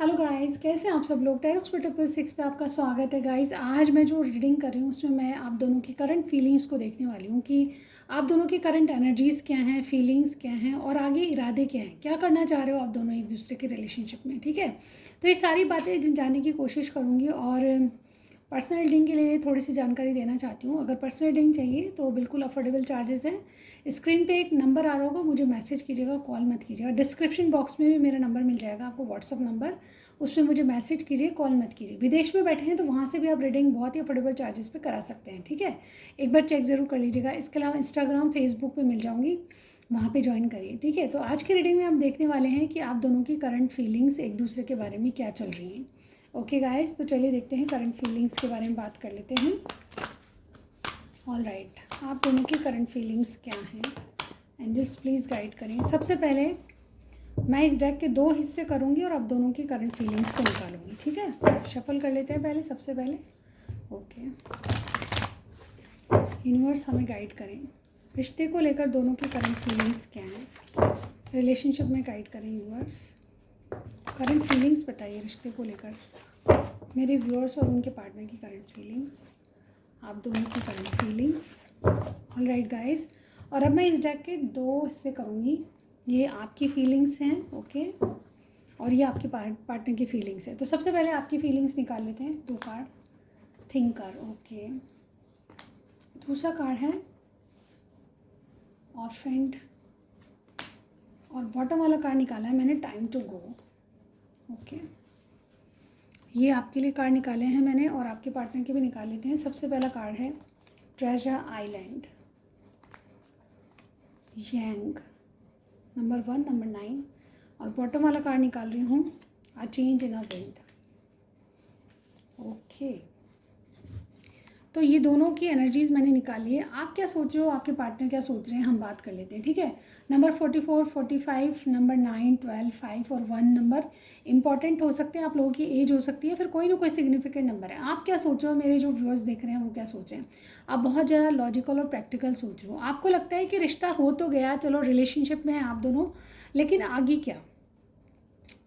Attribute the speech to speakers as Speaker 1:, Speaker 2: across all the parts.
Speaker 1: Hello guys, कैसे हैं आप सब लोग। टैरोक्स ट्रिपल सिक्स पे आपका स्वागत है गाइस। आज मैं जो रीडिंग कर रही हूँ उसमें मैं आप दोनों की करंट फीलिंग्स को देखने वाली हूँ कि आप दोनों की करंट एनर्जीज़ क्या हैं, फीलिंग्स क्या हैं और आगे इरादे क्या हैं, क्या करना चाह रहे हो आप दोनों एक दूसरे के रिलेशनशिप में। ठीक है, तो ये सारी बातें जानने की कोशिश करूँगी और पर्सनल रीडिंग के लिए थोड़ी सी जानकारी देना चाहती हूँ। अगर पर्सनल रीडिंग चाहिए तो बिल्कुल अफोर्डेबल चार्जेस हैं। स्क्रीन पे एक नंबर आ रहा होगा, मुझे मैसेज कीजिएगा, कॉल मत कीजिएगा। डिस्क्रिप्शन बॉक्स में भी मेरा नंबर मिल जाएगा आपको, व्हाट्सअप नंबर, उसमें मुझे मैसेज कीजिए, कॉल मत कीजिए। विदेश में बैठे हैं तो वहाँ से भी आप रीडिंग बहुत ही अफोर्डेबल चार्जेस पे करा सकते हैं। ठीक है, एक बार चेक ज़रूर कर लीजिएगा। इसके अलावा इंस्टाग्राम, फेसबुक पे मिल जाऊँगी, वहाँ पे ज्वाइन करिए। ठीक है, तो आज की रीडिंग में हम देखने वाले हैं कि आप दोनों की करंट फीलिंग्स एक दूसरे के बारे में क्या चल रही हैं। ओके गाइस, तो चलिए देखते हैं, करंट फीलिंग्स के बारे में बात कर लेते हैं। ऑल राइट, आप दोनों की करंट फीलिंग्स क्या हैं, एंजल्स प्लीज़ गाइड करें। सबसे पहले मैं इस डेक के 2 हिस्से करूंगी और आप दोनों की करंट फीलिंग्स को निकालूंगी। ठीक है, शफल कर लेते हैं पहले, सबसे पहले। ओके, यूनिवर्स हमें गाइड करें, रिश्ते को लेकर दोनों की करंट फीलिंग्स क्या हैं, रिलेशनशिप में गाइड करें यूनिवर्स। करंट फीलिंग्स बताइए रिश्ते को लेकर, मेरे व्यूअर्स और उनके पार्टनर की करंट फीलिंग्स, आप दोनों की current feelings. All right guys, और अब मैं इस डेक के 2 हिस्से करूँगी। ये आपकी फीलिंग्स हैं, ओके, और ये आपके पार्टनर की फीलिंग्स है। तो सबसे पहले आपकी फीलिंग्स निकाल लेते हैं, 2 कार्ड। Thinker, okay. दूसरा कार्ड है ऑर्फेंड, और बॉटम वाला कार्ड निकाला है मैंने, टाइम टू गो। ओके, ये आपके लिए कार्ड निकाले हैं मैंने और आपके पार्टनर के भी निकाल लेते हैं। सबसे पहला कार्ड है ट्रेजर आइलैंड, यांग, नंबर 1, नंबर 9, और बॉटम वाला कार्ड निकाल रही हूँ, a change in a wind. Okay, तो ये दोनों की एनर्जीज़ मैंने निकाली है। आप क्या सोच रहे हो, आपके पार्टनर क्या सोच रहे हैं, हम बात कर लेते हैं। ठीक है, नंबर 44, 45, नंबर 9, 12, 5 और 1 नंबर इंपॉर्टेंट हो सकते हैं, आप लोगों की एज हो सकती है, फिर कोई ना कोई सिग्निफिकेंट नंबर है। आप क्या सोच रहे हो, मेरे जो व्यूअर्स देख रहे हैं वो क्या सोच रहे हैं। आप बहुत ज़्यादा लॉजिकल और प्रैक्टिकल सोच रहे हो। आपको लगता है कि रिश्ता हो तो गया, चलो रिलेशनशिप में है आप दोनों, लेकिन आगे क्या।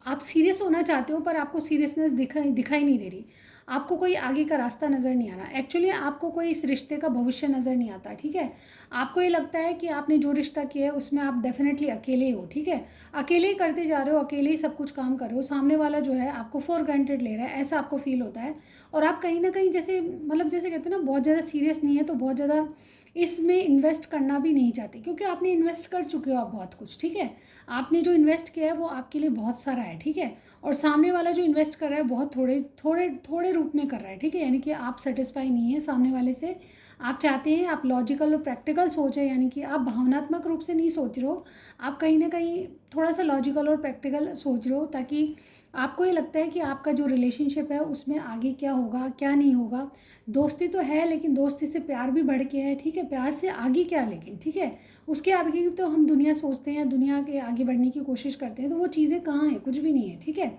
Speaker 1: आप सीरियस होना चाहते हो पर आपको सीरियसनेस दिखाई नहीं दे रही, आपको कोई आगे का रास्ता नज़र नहीं आ रहा। एक्चुअली आपको कोई इस रिश्ते का भविष्य नज़र नहीं आता। ठीक है, आपको ये लगता है कि आपने जो रिश्ता किया है उसमें आप डेफिनेटली अकेले ही हो। ठीक है, अकेले ही करते जा रहे हो, अकेले ही सब कुछ काम कर रहे हो, सामने वाला जो है आपको फॉर ग्रांटेड ले रहा है, ऐसा आपको फील होता है। और आप कहीं ना कहीं जैसे मतलब जैसे कहते हैं ना, बहुत ज़्यादा सीरियस नहीं है तो बहुत ज़्यादा इसमें इन्वेस्ट करना भी नहीं चाहते, क्योंकि आपने इन्वेस्ट कर चुके हो आप बहुत कुछ। ठीक है, आपने जो इन्वेस्ट किया है वो आपके लिए बहुत सारा है। ठीक है, और सामने वाला जो इन्वेस्ट कर रहा है बहुत थोड़े थोड़े थोड़े रूप में कर रहा है। ठीक है, यानी कि आप सेटिस्फाई नहीं है सामने वाले से। आप चाहते हैं, आप लॉजिकल और प्रैक्टिकल सोच है, यानी कि आप भावनात्मक रूप से नहीं सोच रहे हो, आप कहीं ना कहीं थोड़ा सा लॉजिकल और प्रैक्टिकल सोच रहे हो, ताकि आपको ये लगता है कि आपका जो रिलेशनशिप है उसमें आगे क्या होगा क्या नहीं होगा। दोस्ती तो है लेकिन दोस्ती से प्यार भी बढ़ के है। ठीक है, प्यार से आगे क्या, लेकिन ठीक है, उसके आगे तो हम दुनिया सोचते हैं, दुनिया के आगे बढ़ने की कोशिश करते हैं, तो वो चीज़ें कहाँ हैं, कुछ भी नहीं है। ठीक है,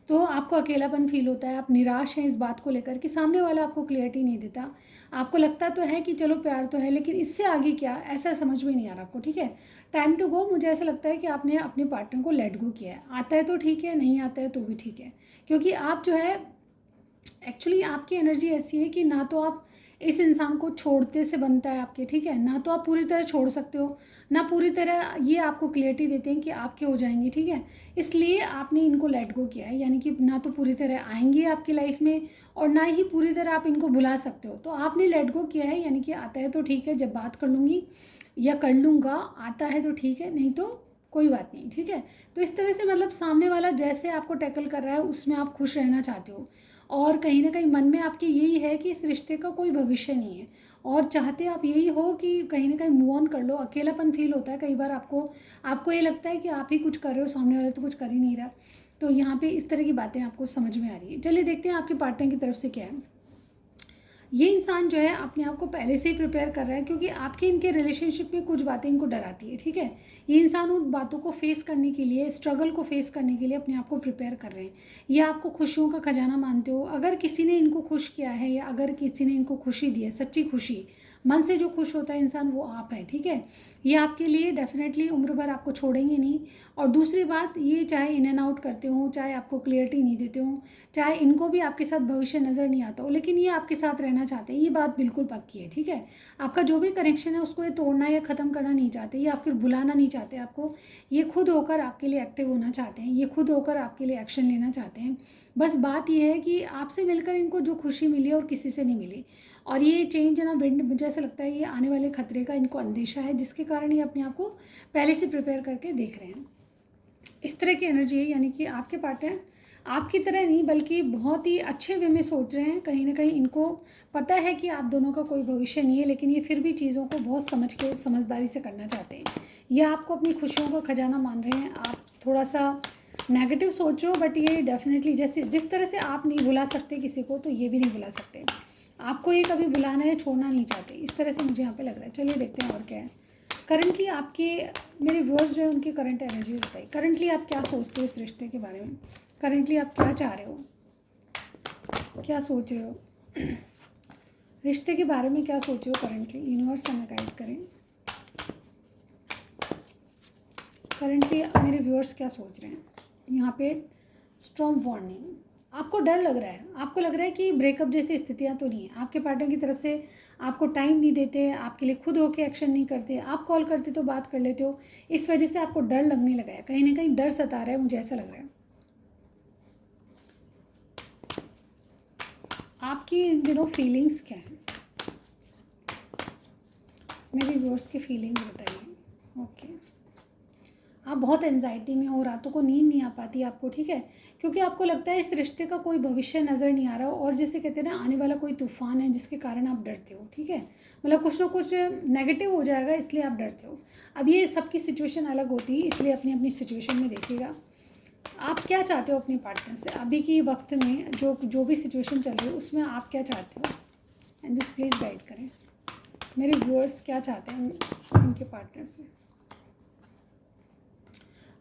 Speaker 1: तो आपको अकेलापन फील होता है, आप निराश हैं इस बात को लेकर कि सामने वाला आपको क्लियरिटी नहीं देता। आपको लगता तो है कि चलो प्यार तो है, लेकिन इससे आगे क्या, ऐसा समझ में नहीं आ रहा आपको। ठीक है, टाइम टू गो, मुझे ऐसा लगता है कि आपने अपने पार्टनर को लेट गो किया है। आता है तो ठीक है, नहीं आता है तो भी ठीक है, क्योंकि आप जो है एक्चुअली आपकी एनर्जी ऐसी है कि ना तो आप इस इंसान को छोड़ते से बनता है आपके। ठीक है, ना तो आप पूरी तरह छोड़ सकते हो, ना पूरी तरह ये आपको क्लियरिटी देते हैं कि आपके हो जाएंगे। ठीक है, इसलिए आपने इनको लेट गो किया है, यानी कि ना तो पूरी तरह आएंगे आपकी लाइफ में और ना ही पूरी तरह आप इनको बुला सकते हो, तो आपने लेट गो किया है। यानी कि आता है तो ठीक है, जब बात कर लूँगी या कर लूँगा, आता है तो ठीक है, नहीं तो कोई बात नहीं। ठीक है, तो इस तरह से मतलब सामने वाला जैसे आपको टैकल कर रहा है उसमें आप खुश रहना चाहते हो, और कहीं ना कहीं मन में आपके यही है कि इस रिश्ते का कोई भविष्य नहीं है, और चाहते आप यही हो कि कहीं ना कहीं मूव ऑन कर लो। अकेलापन फील होता है कई बार आपको, आपको ये लगता है कि आप ही कुछ कर रहे हो, सामने वाला तो कुछ कर ही नहीं रहा। तो यहाँ पे इस तरह की बातें आपको समझ में आ रही है। चलिए देखते हैं आपके पार्टनर की तरफ से क्या है। ये इंसान जो है अपने आप को पहले से ही प्रिपेयर कर रहा है, क्योंकि आपके इनके रिलेशनशिप में कुछ बातें इनको डराती है। ठीक है, ये इंसान उन बातों को फेस करने के लिए, स्ट्रगल को फेस करने के लिए अपने आप को प्रिपेयर कर रहे हैं। ये आपको खुशियों का खजाना मानते हो, अगर किसी ने इनको खुश किया है या अगर किसी ने इनको खुशी दी है, सच्ची खुशी, मन से जो खुश होता है इंसान वो आप है, ठीक है। ये आपके लिए डेफिनेटली उम्र भर आपको छोड़ेंगे नहीं। और दूसरी बात, ये चाहे इन एंड आउट करते हो, चाहे आपको क्लियरिटी नहीं देते हो, चाहे इनको भी आपके साथ भविष्य नज़र नहीं आता हो, लेकिन ये आपके साथ रहना चाहते हैं, ये बात बिल्कुल पक्की है, ठीक है। आपका जो भी कनेक्शन है उसको ये तोड़ना या ख़त्म करना नहीं चाहते, या फिर भुलाना नहीं चाहते आपको। ये खुद होकर आपके लिए एक्टिव होना चाहते हैं, ये खुद होकर आपके लिए एक्शन लेना चाहते हैं। बस बात ये है कि आपसे मिलकर इनको जो खुशी मिली है और किसी से नहीं मिली। और ये चेंज है ना विंड, मुझे ऐसा लगता है ये आने वाले खतरे का इनको अंदेशा है, जिसके कारण ये अपने आप को पहले से प्रिपेयर करके देख रहे हैं। इस तरह की एनर्जी है, यानी कि आपके पार्टनर आपकी तरह नहीं बल्कि बहुत ही अच्छे वे में सोच रहे हैं। कहीं ना कहीं इनको पता है कि आप दोनों का कोई भविष्य नहीं है, लेकिन ये फिर भी चीज़ों को बहुत समझ के समझदारी से करना चाहते हैं। ये आपको अपनी खुशियों का खजाना मान रहे हैं। आप थोड़ा सा नेगेटिव सोच रहे हो, बट ये डेफिनेटली जैसे जिस तरह से आप नहीं भुला सकते किसी को, तो ये भी नहीं भुला सकते। आपको ये कभी बुलाना है, छोड़ना नहीं चाहते, इस तरह से मुझे यहाँ पे लग रहा है। चलिए देखते हैं और क्या है करंटली आपके मेरे व्यूअर्स जो है उनकी करंट एनर्जीज बताइए। करंटली आप क्या सोचते हो इस रिश्ते के बारे में? करंटली आप क्या चाह रहे हो, क्या सोच रहे हो रिश्ते के बारे में? क्या सोच रहे हो करंटली? यूनिवर्स हमें गाइड करें। करंटली मेरे व्यूअर्स क्या सोच रहे हैं? यहाँ पे स्ट्रॉन्ग वार्निंग, आपको डर लग रहा है, आपको लग रहा है कि ब्रेकअप जैसी स्थितियाँ तो नहीं है, आपके पार्टनर की तरफ से आपको टाइम नहीं देते, आपके लिए खुद होके एक्शन नहीं करते, आप कॉल करते तो बात कर लेते हो, इस वजह से आपको डर लगने लगा है, कहीं ना कहीं डर सता रहा है, मुझे ऐसा लग रहा है। आपकी इन दिनों फीलिंग्स क्या है? मेरी व्यूअर्स की फीलिंग्स बताइए। ओके, आप बहुत एंजाइटी में हो, रातों को नींद नहीं आ पाती आपको, ठीक है, क्योंकि आपको लगता है इस रिश्ते का कोई भविष्य नज़र नहीं आ रहा हो, और जैसे कहते हैं ना आने वाला कोई तूफान है जिसके कारण आप डरते हो, ठीक है, मतलब कुछ ना कुछ नेगेटिव हो जाएगा इसलिए आप डरते हो। अब ये सबकी सिचुएशन अलग होती है, इसलिए अपनी अपनी सिचुएशन में देखिएगा आप क्या चाहते हो अपने पार्टनर से अभी की वक्त में, जो भी सिचुएशन चल रही है उसमें आप क्या चाहते हो। एंड जस्ट प्लीज़ गाइड करें मेरे व्यूअर्स क्या चाहते हैं उनके पार्टनर से।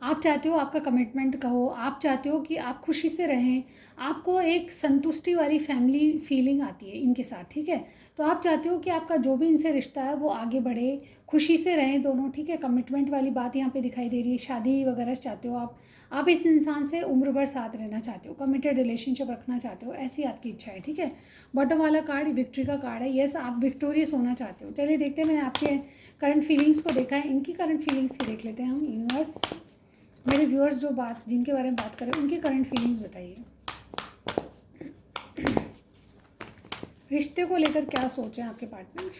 Speaker 1: आप चाहते हो आपका कमिटमेंट का हो, आप चाहते हो कि आप खुशी से रहें, आपको एक संतुष्टि वाली फैमिली फीलिंग आती है इनके साथ, ठीक है। तो आप चाहते हो कि आपका जो भी इनसे रिश्ता है वो आगे बढ़े, खुशी से रहें दोनों, ठीक है। कमिटमेंट वाली बात यहाँ पे दिखाई दे रही है, शादी वगैरह चाहते हो आप इस इंसान से उम्र भर साथ रहना चाहते हो, कमिटेड रिलेशनशिप रखना चाहते हो, ऐसी आपकी इच्छा है, ठीक है। बॉटम वाला कार्ड विक्ट्री का कार्ड है, यस आप विक्टोरियस होना चाहते हो। चलिए देखते हैं, मैंने आपके करंट फीलिंग्स को देखा है, इनकी करंट फीलिंग्स की देख लेते हैं हम। यूनिवर्स मेरे व्यूअर्स जो बात जिनके बारे में बात कर रहे हैं उनकी करंट फीलिंग्स बताइए। रिश्ते को लेकर क्या सोच रहे हैं आपके पार्टनर?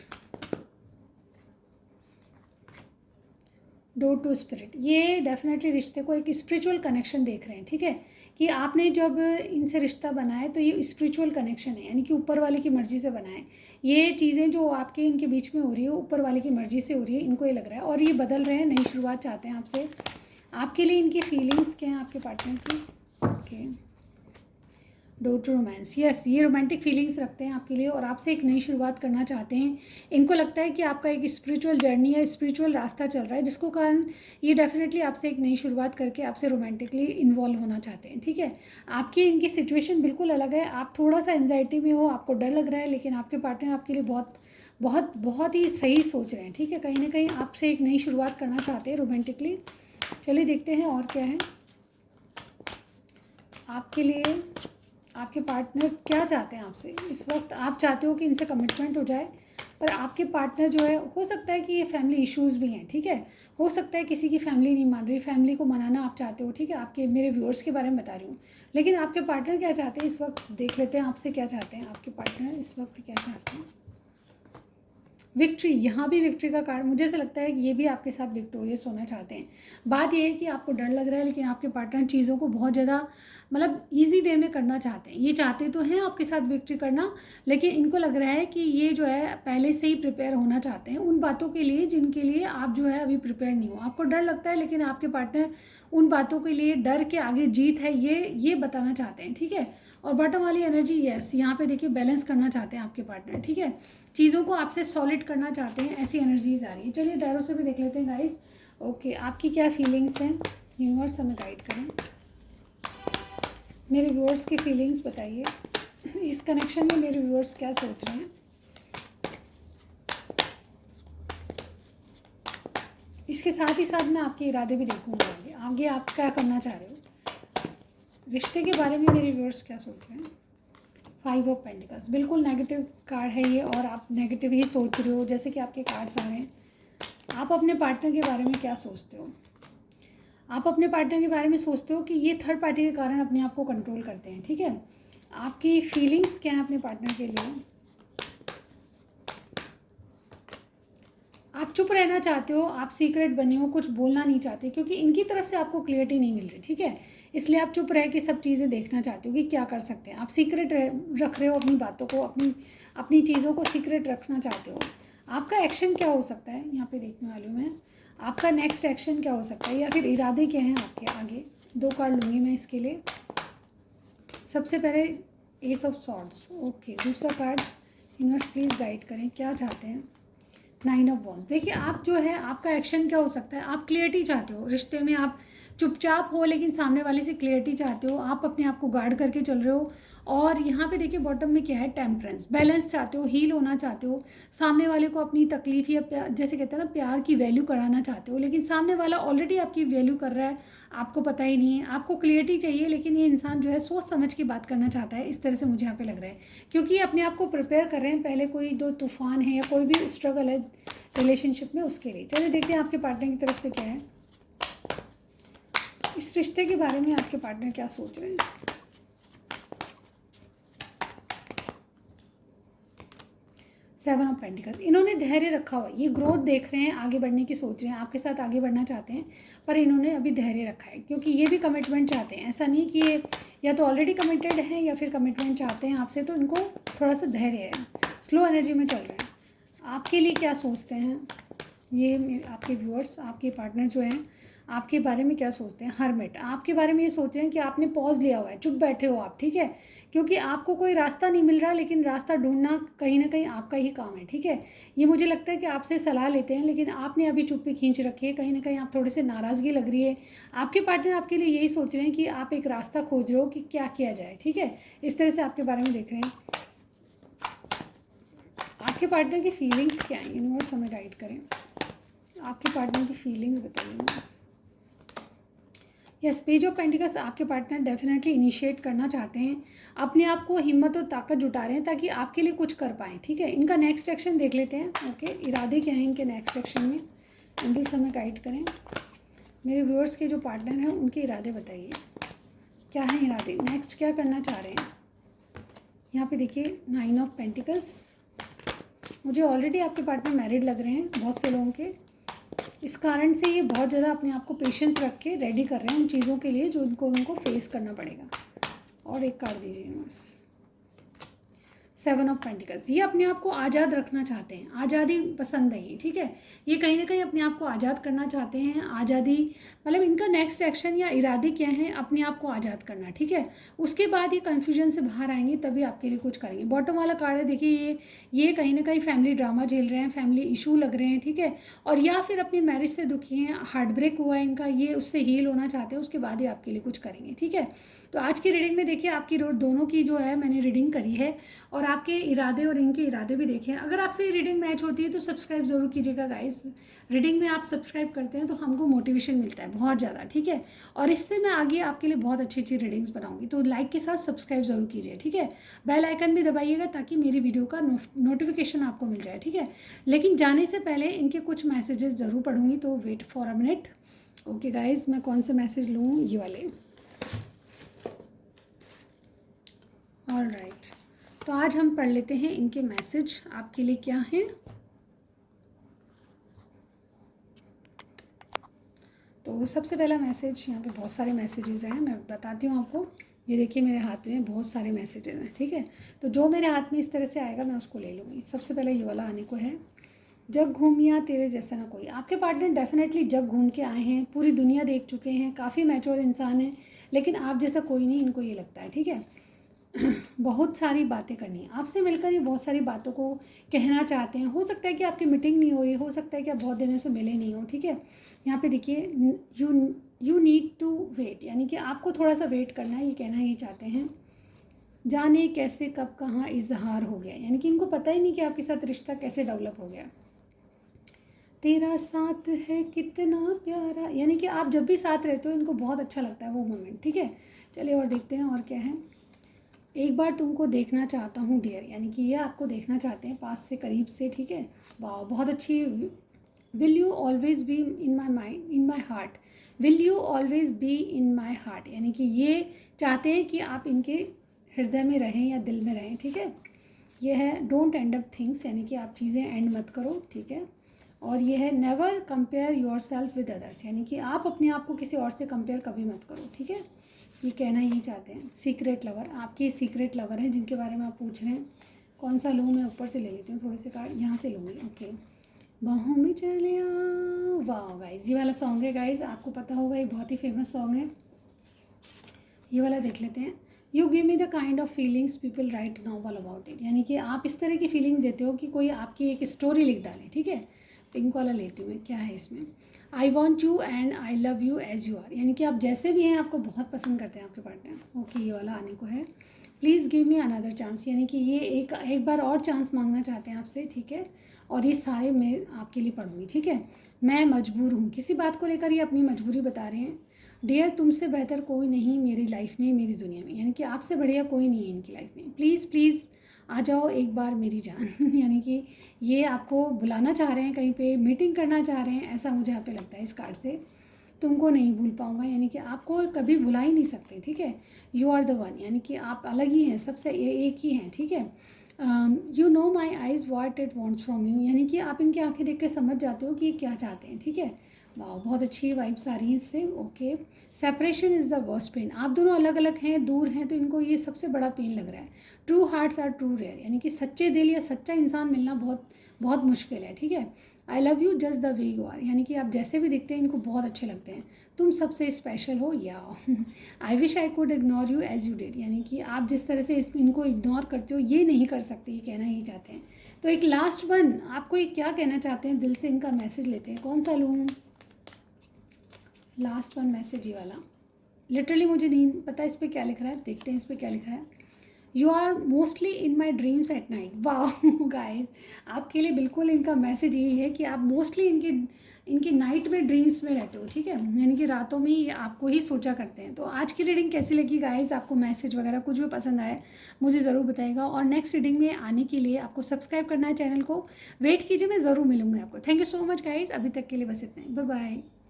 Speaker 1: डोर टू स्पिरिट, ये डेफिनेटली रिश्ते को एक स्पिरिचुअल कनेक्शन देख रहे हैं, ठीक है, कि आपने जब इनसे रिश्ता बनाया तो ये स्पिरिचुअल कनेक्शन है, यानी कि ऊपर वाले की मर्ज़ी से बनाए। ये चीज़ें जो आपके इनके बीच में हो रही है ऊपर वाले की मर्ज़ी से हो रही है, इनको ये लग रहा है, और ये बदल रहे हैं, नई शुरुआत चाहते हैं आपसे। आपके लिए इनकी फीलिंग्स क्या हैं आपके पार्टनर की? Okay, door to romance, yes ये रोमांटिक फीलिंग्स रखते हैं आपके लिए और आपसे एक नई शुरुआत करना चाहते हैं। इनको लगता है कि आपका एक स्पिरिचुअल जर्नी है, स्पिरिचुअल रास्ता चल रहा है, जिसको कारण ये डेफिनेटली आपसे एक नई शुरुआत करके आपसे रोमांटिकली इन्वॉल्व होना चाहते हैं, ठीक है। आपकी इनकी सिचुएशन बिल्कुल अलग है, आप थोड़ा सा एंजाइटी में हो, आपको डर लग रहा है, लेकिन आपके पार्टनर आपके लिए बहुत बहुत बहुत ही सही सोच रहे हैं, ठीक है। कहीं ना कहीं आपसे एक नई शुरुआत करना चाहते हैं रोमांटिकली। चलिए देखते हैं और क्या है आपके लिए। आपके पार्टनर क्या चाहते हैं आपसे इस वक्त? आप चाहते हो कि इनसे कमिटमेंट हो जाए, पर आपके पार्टनर जो है, हो सकता है कि ये फैमिली इश्यूज़ भी हैं, ठीक है, हो सकता है किसी की फैमिली नहीं मान रही, फैमिली को मनाना आप चाहते हो, ठीक है। आपके मेरे व्यूअर्स के बारे में बता रही हूँ, लेकिन आपके पार्टनर क्या चाहते हैं इस वक्त? देख लेते हैं आपसे क्या चाहते हैं आपके पार्टनर इस वक्त, क्या चाहते हैं। विक्ट्री, यहाँ भी विक्ट्री का कार्ड, मुझे ऐसा लगता है कि ये भी आपके साथ विक्टोरियस होना चाहते हैं। बात ये है कि आपको डर लग रहा है, लेकिन आपके पार्टनर चीज़ों को बहुत ज़्यादा मतलब इजी वे में करना चाहते हैं। ये चाहते तो हैं आपके साथ विक्ट्री करना, लेकिन इनको लग रहा है कि ये जो है पहले से ही प्रिपेयर होना चाहते हैं उन बातों के लिए जिनके लिए आप जो है अभी प्रिपेयर नहीं हो। आपको डर लगता है, लेकिन आपके पार्टनर उन बातों के लिए डर के आगे जीत है ये बताना चाहते हैं, ठीक है। और बॉटम वाली एनर्जी, यस यहाँ पे देखिए बैलेंस करना चाहते हैं आपके पार्टनर, ठीक है, चीज़ों को आपसे सॉलिड करना चाहते हैं, ऐसी एनर्जीज आ रही है। चलिए डैरो से भी देख लेते हैं गाइस। ओके, आपकी क्या फीलिंग्स हैं? यूनिवर्स हमें गाइड करें, मेरे व्यूअर्स की फीलिंग्स बताइए। इस कनेक्शन में मेरे व्यूअर्स क्या सोच रहे हैं? इसके साथ ही साथ मैं आपके इरादे भी देखूंगा आगे आगे आप क्या करना चाह रहे हो, रिश्ते के बारे में मेरे व्यूअर्स क्या सोच रहे हैं। 5 ऑफ पेंटिकल्स बिल्कुल नेगेटिव कार्ड है ये, और आप नेगेटिव ही सोच रहे हो जैसे कि आपके कार्ड्स आ रहे हैं। आप अपने पार्टनर के बारे में क्या सोचते हो, आप अपने पार्टनर के बारे में सोचते हो कि ये थर्ड पार्टी के कारण अपने आप को कंट्रोल करते हैं, ठीक है। आपकी फीलिंग्स क्या है अपने पार्टनर के लिए, आप चुप रहना चाहते हो, आप सीक्रेट बने हो, कुछ बोलना नहीं चाहते क्योंकि इनकी तरफ से आपको क्लियरिटी नहीं मिल रही, ठीक है। इसलिए आप चुप रह के सब चीज़ें देखना चाहते हो कि क्या कर सकते हैं। आप सीक्रेट रख रहे हो अपनी बातों को, अपनी अपनी चीज़ों को सीक्रेट रखना चाहते हो। आपका एक्शन क्या हो सकता है यहाँ पे देखने वाली हूँ मैं, आपका नेक्स्ट एक्शन क्या हो सकता है या फिर इरादे क्या हैं आपके आगे। 2 कार्ड लूँगी मैं इसके लिए। सबसे पहले एस ऑफ सॉर्ड्स, ओके। दूसरा कार्ड यूनिवर्स प्लीज़ गाइड करें, क्या चाहते हैं। 9 ऑफ वॉन्ड्स। देखिए आप जो है आपका एक्शन क्या हो सकता है, आप क्लियरिटी चाहते हो रिश्ते में, आप चुपचाप हो लेकिन सामने वाले से क्लियरिटी चाहते हो, आप अपने आप को गार्ड करके चल रहे हो। और यहाँ पे देखिए बॉटम में क्या है, टेम्परेंस, बैलेंस चाहते हो, हील होना चाहते हो, सामने वाले को अपनी तकलीफ या प्यार, जैसे कहते हैं ना प्यार की वैल्यू कराना चाहते हो, लेकिन सामने वाला ऑलरेडी आपकी वैल्यू कर रहा है, आपको पता ही नहीं है। आपको क्लियरिटी चाहिए लेकिन ये इंसान जो है सोच समझ के बात करना चाहता है, इस तरह से मुझे यहाँ पे लग रहा है, क्योंकि ये अपने आप को प्रिपेयर कर रहे हैं पहले कोई दो तूफान है या कोई भी स्ट्रगल है रिलेशनशिप में उसके लिए। चलिए देखते हैं आपके पार्टनर की तरफ से क्या है, इस रिश्ते के बारे में आपके पार्टनर क्या सोच रहे हैं। 7 ऑफ पेंटिकल्स, इन्होंने धैर्य रखा हुआ है, ये ग्रोथ देख रहे हैं, आगे बढ़ने की सोच रहे हैं, आपके साथ आगे बढ़ना चाहते हैं, पर इन्होंने अभी धैर्य रखा है क्योंकि ये भी कमिटमेंट चाहते हैं। ऐसा नहीं कि ये या तो ऑलरेडी कमिटेड हैं या फिर कमिटमेंट चाहते हैं आपसे, तो इनको थोड़ा सा धैर्य है, स्लो एनर्जी में चल रहे हैं। आपके लिए क्या सोचते हैं ये आपके व्यूअर्स, आपके पार्टनर जो हैं आपके बारे में क्या सोचते हैं। हरमिट, आपके बारे में ये सोच रहे हैं कि आपने पॉज लिया हुआ है, चुप बैठे हो आप, ठीक है, क्योंकि आपको कोई रास्ता नहीं मिल रहा, लेकिन रास्ता ढूंढना कहीं ना कहीं आपका ही काम है, ठीक है। ये मुझे लगता है कि आपसे सलाह लेते हैं लेकिन आपने अभी चुप्पी खींच रखी है, कहीं ना कहीं आप थोड़े से नाराज़गी लग रही है। आपके पार्टनर आपके लिए यही सोच रहे हैं कि आप एक रास्ता खोज रहे हो कि क्या किया जाए, ठीक है, इस तरह से आपके बारे में देख रहे हैं। आपके पार्टनर की फीलिंग्स क्या हैं, यूनिवर्स हमें गाइड करें, आपके पार्टनर की फीलिंग्स बताइए universe. Yes, page of pentacles, आपके पार्टनर डेफिनेटली इनिशिएट करना चाहते हैं, अपने आप को हिम्मत और ताकत जुटा रहे हैं ताकि आपके लिए कुछ कर पाएँ, ठीक है। इनका नेक्स्ट एक्शन देख लेते हैं, ओके। इरादे क्या हैं इनके नेक्स्ट एक्शन में, एंजल्स हमें गाइड करें। मेरे व्यूअर्स के जो पार्टनर हैं उनके इरादे बताइए, क्या हैं इरादे, नेक्स्ट क्या करना चाह रहे हैं। यहाँ पे देखिए 9 ऑफ पेंटिकल्स, मुझे ऑलरेडी आपके पार्टनर मैरिड लग रहे हैं बहुत से लोगों के, इस कारण से ये बहुत ज़्यादा अपने आप को पेशेंस रख के रेडी कर रहे हैं उन चीज़ों के लिए जो उनको फेस करना पड़ेगा। और एक कार्ड दीजिए यूनिवर्स। 7 ऑफ पेंटिकल्स, ये अपने आप को आज़ाद रखना चाहते हैं, आज़ादी पसंद है ये, ठीक है। ये कहीं ना कहीं अपने आप को आज़ाद करना चाहते हैं, आज़ादी मतलब इनका नेक्स्ट एक्शन या इरादे क्या हैं, अपने आप को आज़ाद करना, ठीक है। उसके बाद ये कन्फ्यूजन से बाहर आएंगे तभी आपके लिए कुछ करेंगे। बॉटम वाला कार्ड है देखिए, ये कहीं ना कहीं फैमिली ड्रामा झेल रहे हैं, फैमिली इशू लग रहे हैं, ठीक है, और या फिर अपनी मैरिज से दुखी हैं, हार्ट ब्रेक हुआ है इनका, ये उससे हील होना चाहते हैं, उसके बाद ही आपके लिए कुछ करेंगे, ठीक है। तो आज की रीडिंग में देखिए आपकी दोनों की जो है मैंने रीडिंग करी है, और आपके इरादे और इनके इरादे भी देखे हैं। अगर आपसे ये रीडिंग मैच होती है तो सब्सक्राइब ज़रूर कीजिएगा गाइस। रीडिंग में आप सब्सक्राइब करते हैं तो हमको मोटिवेशन मिलता है बहुत ज़्यादा, ठीक है, और इससे मैं आगे आपके लिए बहुत अच्छी अच्छी रीडिंग्स बनाऊंगी। तो लाइक के साथ सब्सक्राइब ज़रूर कीजिए, ठीक है। बेल आइकन भी दबाइएगा ताकि मेरी वीडियो का नोटिफिकेशन आपको मिल जाए, ठीक है। लेकिन जाने से पहले इनके कुछ मैसेजेस ज़रूर पढ़ूंगी, तो wait for a minute. Okay guys, मैं कौन से मैसेज लूँ, ये वाले। ऑल राइट, तो आज हम पढ़ लेते हैं इनके मैसेज आपके लिए क्या हैं। तो सबसे पहला मैसेज, यहाँ पे बहुत सारे मैसेजेस हैं, मैं बताती हूँ आपको। ये देखिए मेरे हाथ में बहुत सारे मैसेजेस हैं, ठीक है, तो जो मेरे हाथ में इस तरह से आएगा मैं उसको ले लूँगी। सबसे पहले ये वाला आने को है, जग घूमिया तेरे जैसा ना कोई। आपके पार्टनर डेफिनेटली जग घूम के आए हैं, पूरी दुनिया देख चुके हैं, काफ़ी मैच्योर इंसान हैं, लेकिन आप जैसा कोई नहीं, इनको ये लगता है, ठीक है। बहुत सारी बातें करनी है आपसे मिलकर, ये बहुत सारी बातों को कहना चाहते हैं। हो सकता है कि आपकी मीटिंग नहीं हो रही, हो सकता है कि आप बहुत दिनों से मिले नहीं हो, ठीक है। यहाँ पे देखिए यू नीड टू वेट, यानी कि आपको थोड़ा सा वेट करना है, ये कहना ये चाहते हैं। जाने कैसे कब कहाँ इजहार हो गया, यानी कि इनको पता ही नहीं कि आपके साथ रिश्ता कैसे डेवलप हो गया। तेरा साथ है कितना प्यारा, यानी कि आप जब भी साथ रहते हो इनको बहुत अच्छा लगता है वो मोमेंट, ठीक है। चलिए और देखते हैं और क्या है। एक बार तुमको देखना चाहता हूँ डियर, यानी कि ये आपको देखना चाहते हैं पास से, करीब से, ठीक है। वाह, बहुत अच्छी। Will you always be in my mind, in my heart. Will you always be in my heart, यानी कि ये चाहते हैं कि आप इनके हृदय में रहें या दिल में रहें, ठीक है। ये है डोंट एंड अप थिंग्स, यानी कि आप चीज़ें एंड मत करो, ठीक है। और ये है never compare your self with others, यानी कि आप अपने आप को किसी और से कंपेयर कभी मत करो, ठीक है। ये कहना यही चाहते हैं। सीक्रेट लवर, आपके सीक्रेट लवर हैं जिनके बारे में आप पूछ रहे हैं। कौन सा लूँ मैं, ऊपर से ले लेती हूँ थोड़े से कार्ड, यहाँ से लूँगी, ओके। बाहों में चले आ, वाह गाइज, ये वाला सॉन्ग है गाइज, आपको पता होगा ये बहुत ही फेमस सॉन्ग है। ये वाला देख लेते हैं। You give me the kind of feelings people right novel about it, यानी कि आप इस तरह की फीलिंग देते हो कि कोई आपकी एक स्टोरी लिख डाले, ठीक है। पिंक वाला लेती हूँ मैं, क्या है इसमें। I want you and I love you as you are, यानी कि आप जैसे भी हैं आपको बहुत पसंद करते हैं आपके पार्टनर, ओके। ये वाला आने को है। Please give me another chance, यानी कि ये एक बार और चांस मांगना चाहते हैं आपसे, ठीक है। और ये सारे मैं आपके लिए पढ़ूंगी, ठीक है। मैं मजबूर हूँ, किसी बात को लेकर ये अपनी मजबूरी बता रहे हैं। डियर, तुमसे बेहतर कोई नहीं मेरी लाइफ में, मेरी दुनिया में, यानी कि आपसे बढ़िया कोई नहीं है इनकी लाइफ में। प्लीज़ प्लीज़ आ जाओ एक बार मेरी जान यानी कि ये आपको बुलाना चाह रहे हैं, कहीं पे मीटिंग करना चाह रहे हैं, ऐसा मुझे यहाँ पे लगता है इस कार्ड से। तुमको नहीं भूल पाऊँगा, यानी कि आपको कभी भुला ही नहीं सकते, ठीक है। यू आर द वन, यानी कि आप अलग ही हैं, सबसे एक ही हैं, ठीक है। You know my eyes what it wants from you, यानी कि आप इनकी आंखें देख कर समझ जाते हो कि ये क्या चाहते हैं, ठीक है। वाह, बहुत अच्छी वाइब्स आ रही हैं इससे, okay. Separation is the worst pain, आप दोनों अलग अलग हैं, दूर हैं, तो इनको ये सबसे बड़ा पेन लग रहा है। True hearts are true rare, यानी कि सच्चे दिल या सच्चा इंसान मिलना बहुत बहुत मुश्किल है, ठीक है। I love you just the way you are, यानी कि आप जैसे भी दिखते हैं इनको बहुत अच्छे लगते हैं, तुम सबसे स्पेशल हो, या I wish I could ignore you as you did, यानी कि आप जिस तरह से इनको इग्नोर करते हो ये नहीं कर सकते, ये कहना ही चाहते हैं। तो एक लास्ट वन, आपको ये क्या कहना चाहते हैं, दिल से इनका मैसेज लेते हैं, कौन सा लूँ। लास्ट वन मैसेज ये वाला, लिटरली मुझे नहीं पता इस पर क्या लिख रहा है, देखते हैं इस पर क्या लिखा है। You are mostly in my dreams at night, वाह गाइज, आपके लिए बिल्कुल इनका मैसेज यही है कि आप मोस्टली इनकी नाइट में ड्रीम्स में रहते हो, ठीक है, यानी कि रातों में ही आपको ही सोचा करते हैं। तो आज की रीडिंग कैसी लगी गाइज, आपको मैसेज वगैरह कुछ भी पसंद आए मुझे ज़रूर बताइएगा, और नेक्स्ट रीडिंग में आने के लिए आपको सब्सक्राइब करना है चैनल को, वेट कीजिए, मैं ज़रूर मिलूंगी आपको। Thank you so much guys, अभी तक के लिए बस इतना ही, बाय बाय।